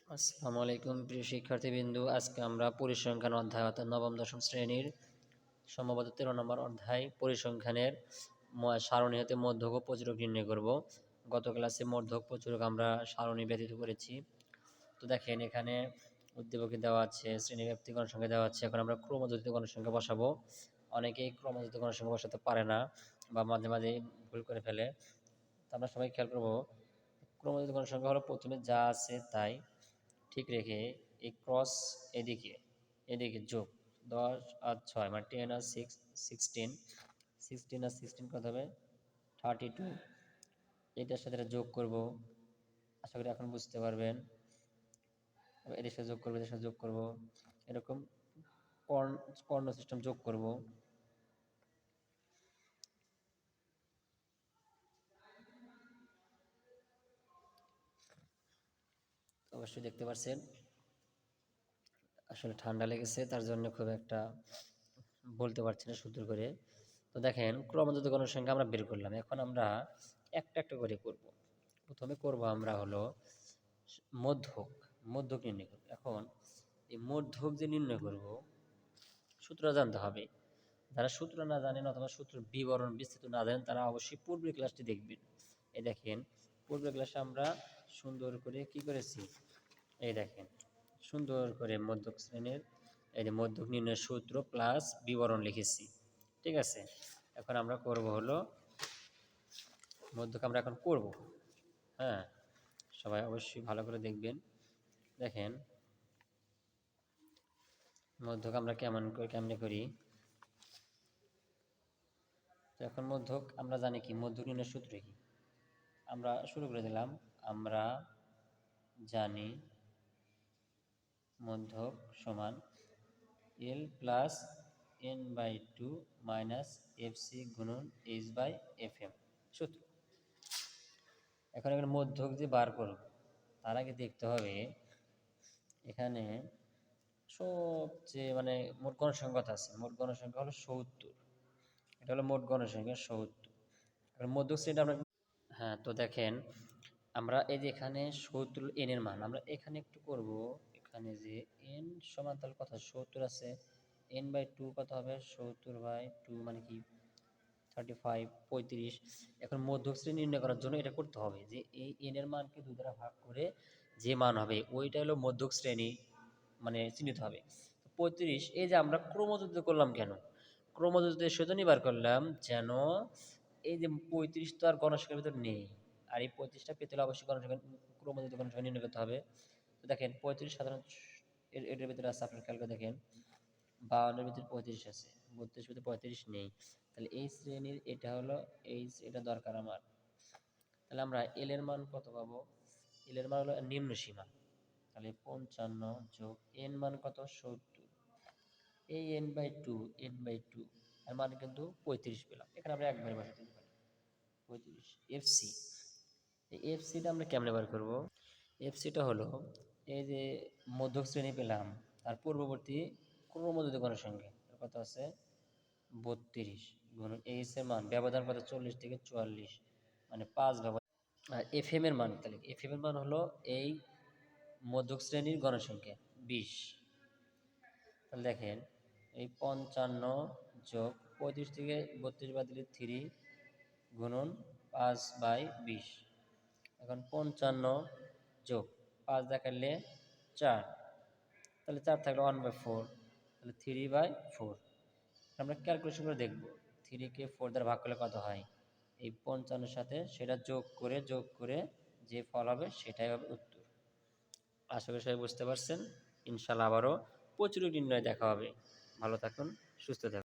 আসসালামু আলাইকুম প্রিয় শিক্ষার্থীবৃন্দু। আজকে আমরা পরিসংখ্যান অধ্যায় অর্থাৎ নবম দশম শ্রেণীর সম্ভবত 13 নম্বর অধ্যায় পরিসংখ্যানের সারণী হতে মধ্যক ও প্রচুরক নির্ণয় করব। গত ক্লাসে মধ্যক প্রচুরক আমরা সারণী ব্যতীত করেছি। তো দেখেন এখানে উদ্দীপকে দেওয়া আছে, শ্রেণীব্যাপ্তি গণসংখ্যা দেওয়া আছে। এখন আমরা ক্রমযুক্ত গণসংখ্যা বসাবো। অনেকেই ক্রমযুক্ত গণসংখ্যা বসাতে পারে না বা মাঝে মাঝে ভুল করে ফেলে। তো আমরা সবাই খেয়াল করবো, ক্রমযুক্ত গণসংখ্যা হলো প্রথমে যা আছে তাই ঠিক রেখে এই ক্রস এদিকে এদিকে যোগ 10 আর 6 মানে 10 আর 6 16, 16 আর 16 কত হবে 32। এটার সাথে এটা যোগ করব, আশা করি এখন বুঝতে পারবেন। এদের সাথে যোগ করবো, এদের সাথে যোগ করব, এরকম কর্ণ কর্ণ সিস্টেম যোগ করব। অবশ্যই দেখতে পাচ্ছেন আসলে ঠান্ডা লেগেছে, তার জন্য খুব একটা বলতে পারছি না সুন্দর করে। তো দেখেন ক্রমযুক্ত গণসংখ্যা আমরা বের করলাম। এখন আমরা একটা একটা করে করব। প্রথমে করব আমরা হলো মধ্যক মধ্যক নির্ণয় করব। এখন এই মধ্যক যে নির্ণয় করব, সূত্র জানতে হবে। যারা সূত্র না জানেন অথবা সূত্র বিবরণ বিস্তৃত না জানেন তারা অবশ্যই পূর্বের ক্লাসটি দেখবেন। এই দেখেন পূর্বের ক্লাসে আমরা সুন্দর করে কি করেছি, এই দেখেন সুন্দর করে মধ্যক শ্রেণীর এই যে মধ্যক নির্ণয়ের সূত্র প্লাস বিবরণ লিখেছি। ঠিক আছে, এখন আমরা করব হলো মধ্যক আমরা এখন করব। হ্যাঁ, সবাই অবশ্যই ভালো করে দেখবেন। দেখেন মধ্যক আমরা কেমনে করি। তো এখন মধ্যক আমরা জানি কি, মধ্যক নির্ণয়ের সূত্র কি, আমরা শুরু করে দিলাম। আমরা জানি মধ্যক সমান L plus N by two minus F C গুণন এইচ বাই এফ এম সূত্র। এখন এখানে মধ্যক যে বার করব তার আগে দেখতে হবে এখানে সবচেয়ে মানে মোট গণসংখ্যা কত আছে। মোট গণসংখ্যা হলো 70। এটা হলো মোট গণসংখ্যা 70। এখন মধ্যক শ্রেণীটা আমরা, হ্যাঁ তো দেখেন আমরা এই যে এখানে 70 এন এর মান আমরা এখানে একটু করব। এখানে যে এন সমান তাহলে কত 70 আছে, এন বাই টু কত হবে 70 বাই টু মানে কি 35 35। এখন মধ্যক শ্রেণী নির্ণয় করার জন্য এটা করতে হবে যে এই এন এর মানকে 2 দ্বারা ভাগ করে যে মান হবে ওইটা হলো মধ্যক শ্রেণী মানে চিহ্নিত হবে। 35 এই যে আমরা ক্রমযুক্ত করলাম কেন, ক্রমযুক্ত সেজন্য বার করলাম যেন এই যে 35 তো আর গণসংখ্যার ভিতর নেই, আর এই 35টা পেতে হলে অবশ্যই গণসংখ্যা ক্রমযুক্ত গণসংখ্যা নির্ণয় করতে হবে। তো দেখেন 35 সাধারণত এটার ভিতরে আছে, আপনার খেয়াল করে দেখেন 52-এর ভিতরে 35 আছে, 32 ভিতরে 35 নেই। তাহলে এই শ্রেণীর এটা হলো এটা দরকার আমার। তাহলে আমরা এল এর মান কত পাবো, এল এর মান হলো নিম্ন সীমা, তাহলে 55 যোগ এন মান কত 70, এই এন বাই টু এর মানে কিন্তু 35 পেলাম। এখানে আমরা একবারে বসাতে পারি 35 এফসি। এই এফসিটা আমরা কেমনে বার করব, এফসিটা হলো এই যে মধ্যক শ্রেণী পেলাম তার পূর্ববর্তী ক্রমযুক্ত গণসংখ্যা কত আছে 32 গুণন এইচ এর মান ব্যবধান কত 40 থেকে 44 মানে 5 ব্যবধান। আর এফ এম এর মান, তাহলে এফ এম এর মান হলো এই মধ্যক শ্রেণীর গণসংখ্যা 20। তাহলে দেখেন এই 55 যোগ 35 থেকে 32 বাদ দিলে 3 গুণন 5/20। এখন 55 যোগ 5 দেখালে 4, তাহলে 4 থাকলে 1/4, তাহলে 3/4। আমরা ক্যালকুলেশন করে দেখব 3 কে 4 দ্বারা ভাগ করলে কত হয়, এই 55-এর সাথে সেটা যোগ করে যে ফল হবে সেটাই হবে উত্তর। আশা করি সবাই বুঝতে পারছেন। ইনশাআল্লাহ আবারও প্রচুর নির্ণয় দেখা হবে। ভালো থাকুন, সুস্থ থাকুন।